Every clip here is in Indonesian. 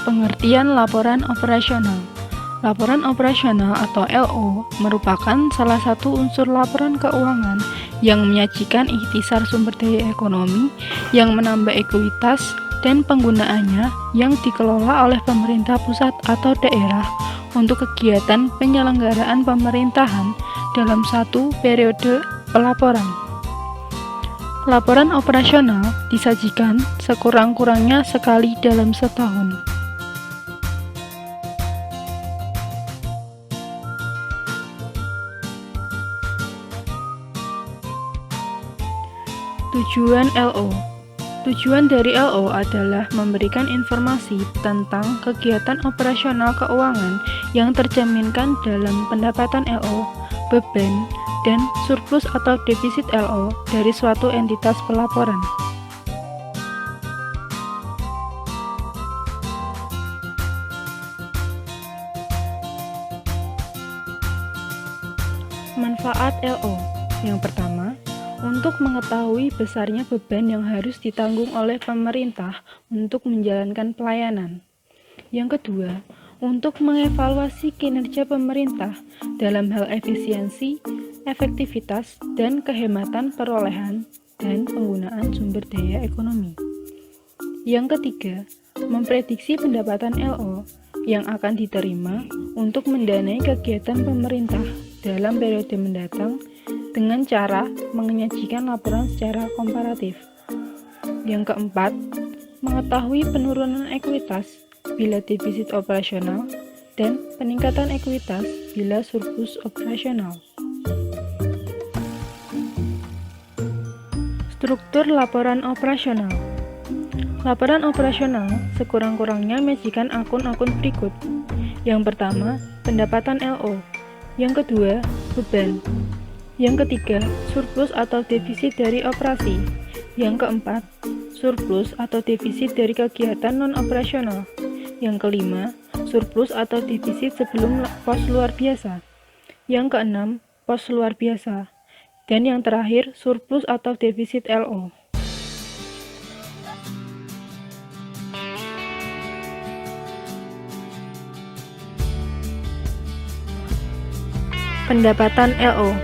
Pengertian laporan operasional. Laporan operasional atau LO merupakan salah satu unsur laporan keuangan yang menyajikan ikhtisar sumber daya ekonomi yang menambah ekuitas dan penggunaannya yang dikelola oleh pemerintah pusat atau daerah untuk kegiatan penyelenggaraan pemerintahan dalam satu periode pelaporan. Laporan operasional disajikan sekurang-kurangnya sekali dalam setahun. Tujuan LO. Tujuan dari LO adalah memberikan informasi tentang kegiatan operasional keuangan yang tercerminkan dalam pendapatan LO, beban, dan surplus atau defisit LO dari suatu entitas pelaporan. Manfaat LO. Yang pertama, untuk mengetahui besarnya beban yang harus ditanggung oleh pemerintah untuk menjalankan pelayanan. Yang kedua, untuk mengevaluasi kinerja pemerintah dalam hal efisiensi, efektivitas, dan kehematan perolehan dan penggunaan sumber daya ekonomi. Yang ketiga, memprediksi pendapatan LO yang akan diterima untuk mendanai kegiatan pemerintah dalam periode mendatang dengan cara menyajikan laporan secara komparatif. Yang keempat, mengetahui penurunan ekuitas bila defisit operasional dan peningkatan ekuitas bila surplus operasional. Struktur laporan operasional. Laporan operasional sekurang-kurangnya menyajikan akun-akun berikut. Yang pertama, pendapatan LO. Yang kedua, beban. Yang ketiga, surplus atau defisit dari operasi. Yang keempat, surplus atau defisit dari kegiatan non-operasional. Yang kelima, surplus atau defisit sebelum pos luar biasa. Yang keenam, pos luar biasa. Dan yang terakhir, surplus atau defisit LO. Pendapatan LO.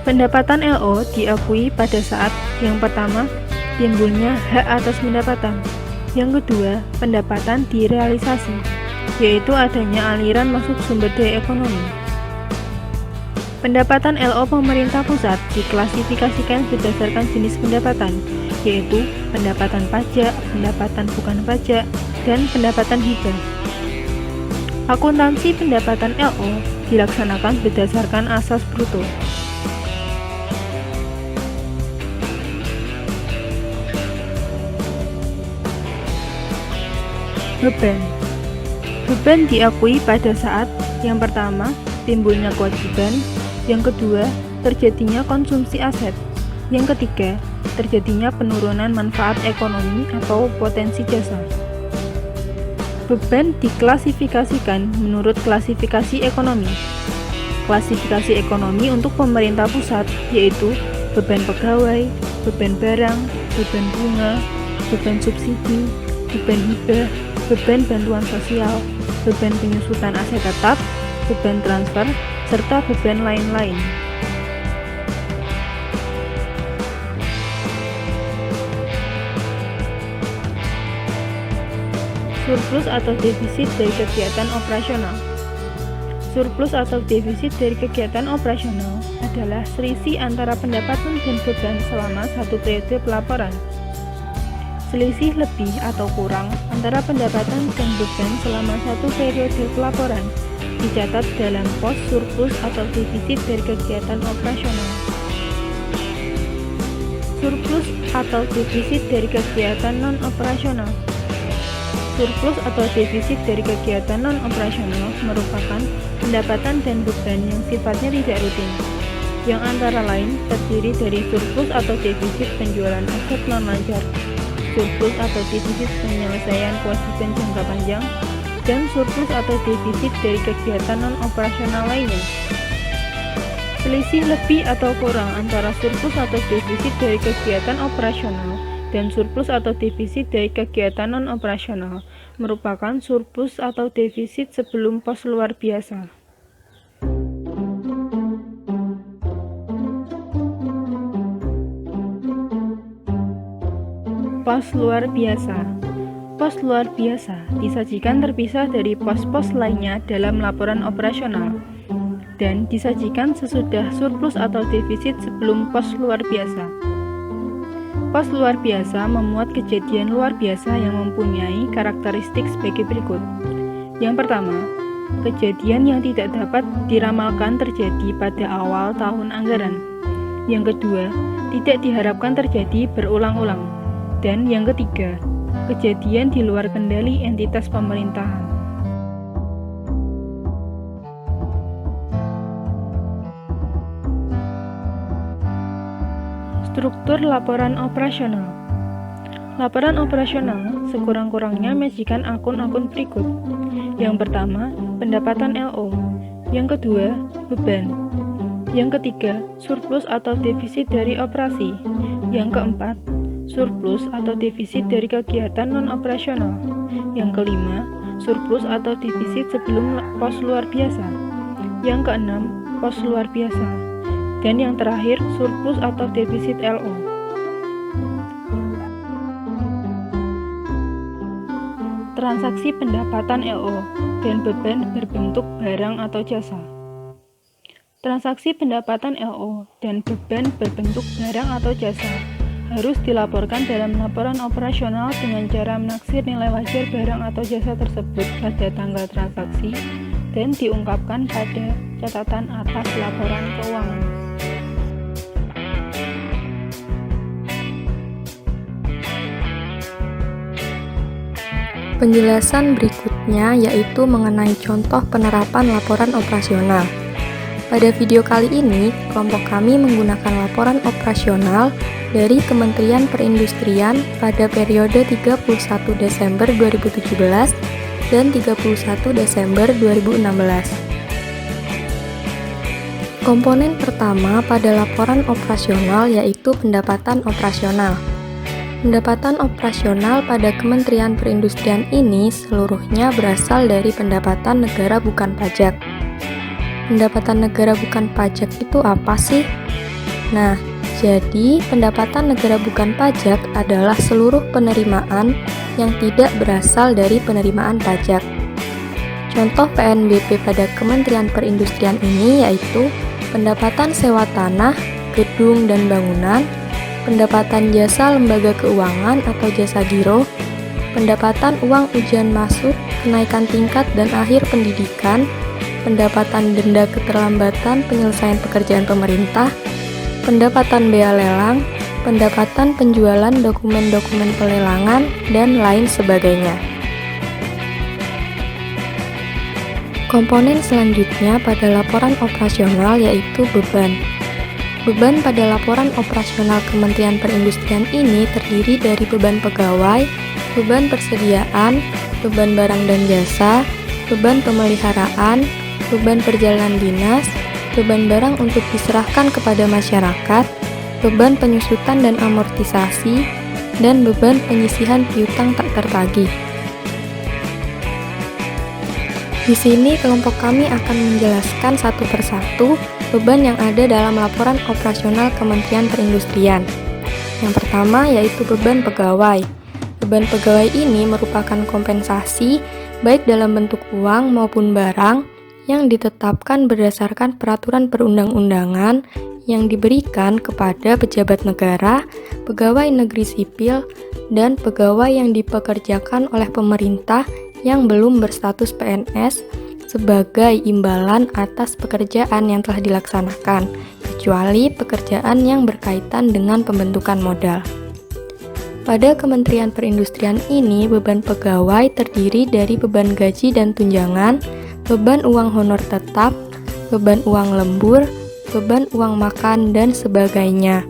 Pendapatan LO diakui pada saat yang pertama, timbulnya hak atas pendapatan. Yang kedua, pendapatan direalisasi, yaitu adanya aliran masuk sumber daya ekonomi. Pendapatan LO pemerintah pusat diklasifikasikan berdasarkan jenis pendapatan, yaitu pendapatan pajak, pendapatan bukan pajak, dan pendapatan hibah. Akuntansi pendapatan LO dilaksanakan berdasarkan asas bruto. Beban. Beban diakui pada saat yang pertama, timbulnya kewajiban, yang kedua, terjadinya konsumsi aset, yang ketiga, terjadinya penurunan manfaat ekonomi atau potensi jasa. Beban diklasifikasikan menurut klasifikasi ekonomi. Klasifikasi ekonomi untuk pemerintah pusat yaitu beban pegawai, beban barang, beban bunga, beban subsidi, beban hibah, beban bantuan sosial, beban penyusutan aset tetap, beban transfer, serta beban lain-lain. Surplus atau defisit dari kegiatan operasional. Surplus atau defisit dari kegiatan operasional adalah selisih antara pendapatan dan beban selama satu periode pelaporan. Selisih lebih atau kurang antara pendapatan dan beban selama satu periode pelaporan dicatat dalam pos surplus atau defisit dari kegiatan operasional. Surplus atau defisit dari kegiatan non-operasional. Surplus atau defisit dari kegiatan non-operasional merupakan pendapatan dan beban yang sifatnya tidak rutin, yang antara lain terdiri dari surplus atau defisit penjualan aset non-lancar, surplus atau defisit penyelesaian kewajiban jangka panjang, dan surplus atau defisit dari kegiatan non-operasional lainnya. Selisih lebih atau kurang antara surplus atau defisit dari kegiatan operasional dan surplus atau defisit dari kegiatan non-operasional merupakan surplus atau defisit sebelum pos luar biasa. Pos luar biasa. Pos luar biasa disajikan terpisah dari pos-pos lainnya dalam laporan operasional dan disajikan sesudah surplus atau defisit sebelum pos luar biasa. Pos luar biasa memuat kejadian luar biasa yang mempunyai karakteristik sebagai berikut. Yang pertama, kejadian yang tidak dapat diramalkan terjadi pada awal tahun anggaran. Yang kedua, tidak diharapkan terjadi berulang-ulang. Dan yang ketiga, kejadian di luar kendali entitas pemerintahan. Struktur laporan operasional. Laporan operasional sekurang-kurangnya menyajikan akun-akun berikut. Yang pertama, pendapatan LO. Yang kedua, beban. Yang ketiga, surplus atau defisit dari operasi. Yang keempat, surplus atau defisit dari kegiatan non-operasional. Yang kelima, surplus atau defisit sebelum pos luar biasa. Yang keenam, pos luar biasa. Dan yang terakhir, surplus atau defisit LO. Transaksi pendapatan LO dan beban berbentuk barang atau jasa. Transaksi pendapatan LO dan beban berbentuk barang atau jasa harus dilaporkan dalam laporan operasional dengan cara menaksir nilai wajar barang atau jasa tersebut pada tanggal transaksi dan diungkapkan pada catatan atas laporan keuangan. Penjelasan berikutnya yaitu mengenai contoh penerapan laporan operasional. Pada video kali ini, kelompok kami menggunakan laporan operasional dari Kementerian Perindustrian pada periode 31 Desember 2017 dan 31 Desember 2016. Komponen pertama pada laporan operasional yaitu pendapatan operasional. Pendapatan operasional pada Kementerian Perindustrian ini seluruhnya berasal dari pendapatan negara bukan pajak. Pendapatan negara bukan pajak itu apa sih? Nah, jadi pendapatan negara bukan pajak adalah seluruh penerimaan yang tidak berasal dari penerimaan pajak. Contoh PNBP pada Kementerian Perindustrian ini yaitu pendapatan sewa tanah, gedung, dan bangunan, pendapatan jasa lembaga keuangan atau jasa giro, pendapatan uang ujian masuk, kenaikan tingkat dan akhir pendidikan, pendapatan denda keterlambatan penyelesaian pekerjaan pemerintah, pendapatan bea lelang, pendapatan penjualan dokumen-dokumen pelelangan, dan lain sebagainya. Komponen selanjutnya pada laporan operasional yaitu beban. Beban pada laporan operasional Kementerian Perindustrian ini terdiri dari beban pegawai, beban persediaan, beban barang dan jasa, beban pemeliharaan, beban perjalanan dinas, beban barang untuk diserahkan kepada masyarakat, beban penyusutan dan amortisasi, dan beban penyisihan piutang tak tertagih. Di sini kelompok kami akan menjelaskan satu persatu beban yang ada dalam laporan operasional Kementerian Perindustrian. Yang pertama yaitu beban pegawai. Beban pegawai ini merupakan kompensasi baik dalam bentuk uang maupun barang yang ditetapkan berdasarkan peraturan perundang-undangan yang diberikan kepada pejabat negara, pegawai negeri sipil, dan pegawai yang dipekerjakan oleh pemerintah yang belum berstatus PNS sebagai imbalan atas pekerjaan yang telah dilaksanakan, kecuali pekerjaan yang berkaitan dengan pembentukan modal. Pada Kementerian Perindustrian ini, beban pegawai terdiri dari beban gaji dan tunjangan, beban uang honor tetap, beban uang lembur, beban uang makan, dan sebagainya.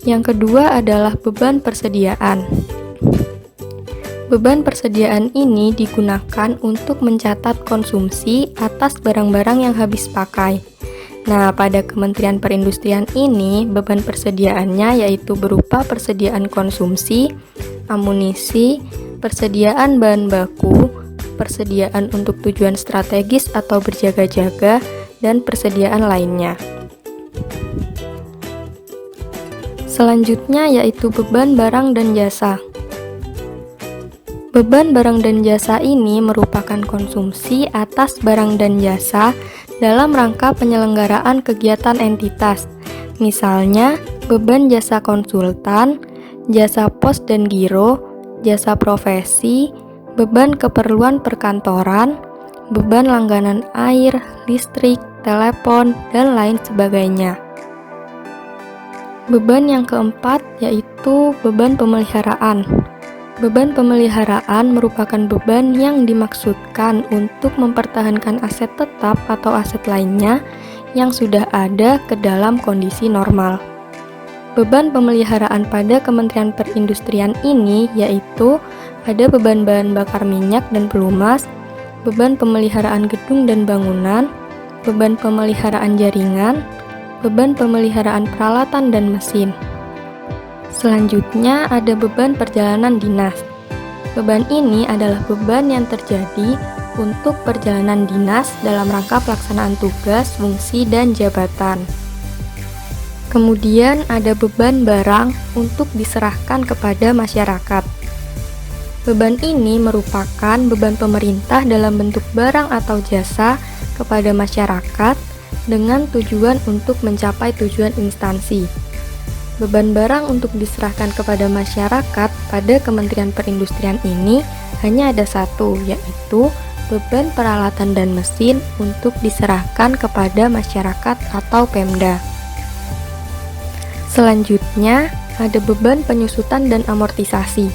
Yang kedua adalah beban persediaan. Beban persediaan ini digunakan untuk mencatat konsumsi atas barang-barang yang habis pakai. Nah, pada Kementerian Perindustrian ini, beban persediaannya yaitu berupa persediaan konsumsi, amunisi, persediaan bahan baku, persediaan untuk tujuan strategis atau berjaga-jaga, dan persediaan lainnya. Selanjutnya yaitu beban barang dan jasa. Beban barang dan jasa ini merupakan konsumsi atas barang dan jasa dalam rangka penyelenggaraan kegiatan entitas. Misalnya, beban jasa konsultan, jasa pos dan giro, jasa profesi, beban keperluan perkantoran, beban langganan air, listrik, telepon, dan lain sebagainya. Beban yang keempat yaitu beban pemeliharaan. Beban pemeliharaan merupakan beban yang dimaksudkan untuk mempertahankan aset tetap atau aset lainnya yang sudah ada ke dalam kondisi normal. Beban pemeliharaan pada Kementerian Perindustrian ini yaitu ada beban bahan bakar minyak dan pelumas, beban pemeliharaan gedung dan bangunan, beban pemeliharaan jaringan, beban pemeliharaan peralatan dan mesin. Selanjutnya ada beban perjalanan dinas. Beban ini adalah beban yang terjadi untuk perjalanan dinas dalam rangka pelaksanaan tugas, fungsi, dan jabatan. Kemudian ada beban barang untuk diserahkan kepada masyarakat. Beban ini merupakan beban pemerintah dalam bentuk barang atau jasa kepada masyarakat dengan tujuan untuk mencapai tujuan instansi. Beban barang untuk diserahkan kepada masyarakat pada Kementerian Perindustrian ini hanya ada satu, yaitu beban peralatan dan mesin untuk diserahkan kepada masyarakat atau Pemda. Selanjutnya, ada beban penyusutan dan amortisasi.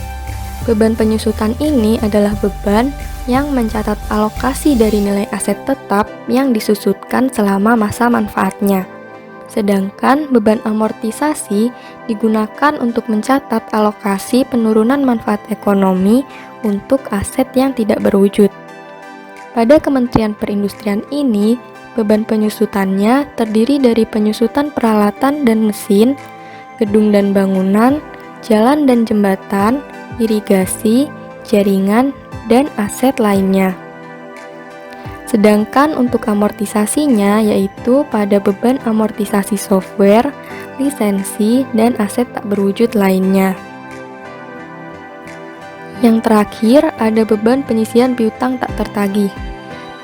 Beban penyusutan ini adalah beban yang mencatat alokasi dari nilai aset tetap yang disusutkan selama masa manfaatnya. Sedangkan beban amortisasi digunakan untuk mencatat alokasi penurunan manfaat ekonomi untuk aset yang tidak berwujud. Pada Kementerian Perindustrian ini, beban penyusutannya terdiri dari penyusutan peralatan dan mesin, gedung dan bangunan, jalan dan jembatan, irigasi, jaringan, dan aset lainnya. Sedangkan untuk amortisasinya yaitu pada beban amortisasi software, lisensi, dan aset tak berwujud lainnya. Yang terakhir ada beban penyisihan piutang tak tertagih.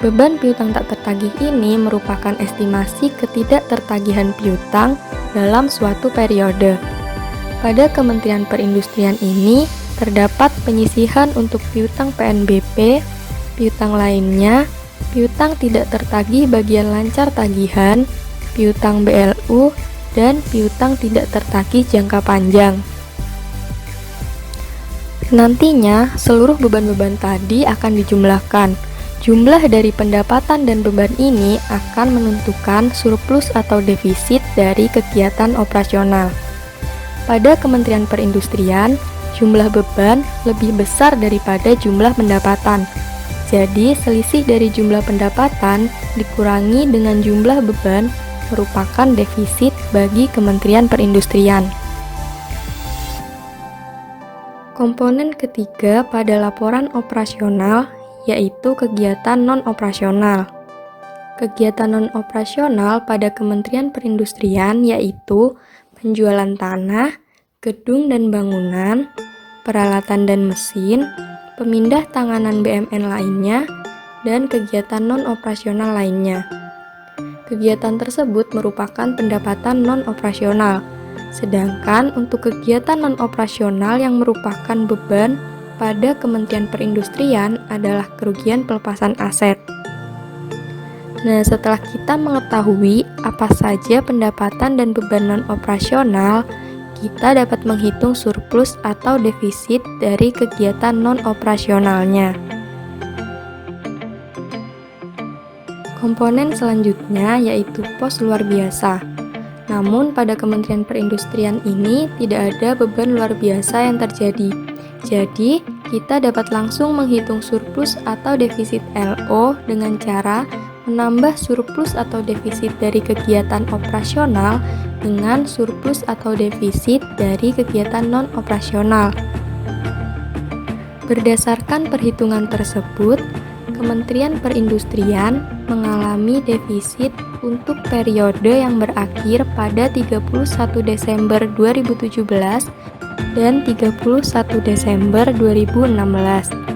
Beban piutang tak tertagih ini merupakan estimasi ketidaktertagihan piutang dalam suatu periode. Pada Kementerian Perindustrian ini terdapat penyisihan untuk piutang PNBP, piutang lainnya, piutang tidak tertagih bagian lancar tagihan, piutang BLU, dan piutang tidak tertagih jangka panjang. Nantinya, seluruh beban-beban tadi akan dijumlahkan. Jumlah dari pendapatan dan beban ini akan menentukan surplus atau defisit dari kegiatan operasional. Pada Kementerian Perindustrian, jumlah beban lebih besar daripada jumlah pendapatan. Jadi, selisih dari jumlah pendapatan dikurangi dengan jumlah beban merupakan defisit bagi Kementerian Perindustrian. Komponen ketiga pada laporan operasional yaitu kegiatan non-operasional. Kegiatan non-operasional pada Kementerian Perindustrian yaitu penjualan tanah, gedung dan bangunan, peralatan dan mesin, pemindah tanganan BMN lainnya, dan kegiatan non-operasional lainnya. Kegiatan tersebut merupakan pendapatan non-operasional, sedangkan untuk kegiatan non-operasional yang merupakan beban pada Kementerian Perindustrian adalah kerugian pelepasan aset. Nah, setelah kita mengetahui apa saja pendapatan dan beban non-operasional, kita dapat menghitung surplus atau defisit dari kegiatan non-operasionalnya. Komponen selanjutnya yaitu pos luar biasa. Namun pada Kementerian Perindustrian ini tidak ada beban luar biasa yang terjadi. Jadi, kita dapat langsung menghitung surplus atau defisit LO dengan cara menambah surplus atau defisit dari kegiatan operasional dengan surplus atau defisit dari kegiatan non-operasional. Berdasarkan perhitungan tersebut, Kementerian Perindustrian mengalami defisit untuk periode yang berakhir pada 31 Desember 2017 dan 31 Desember 2016.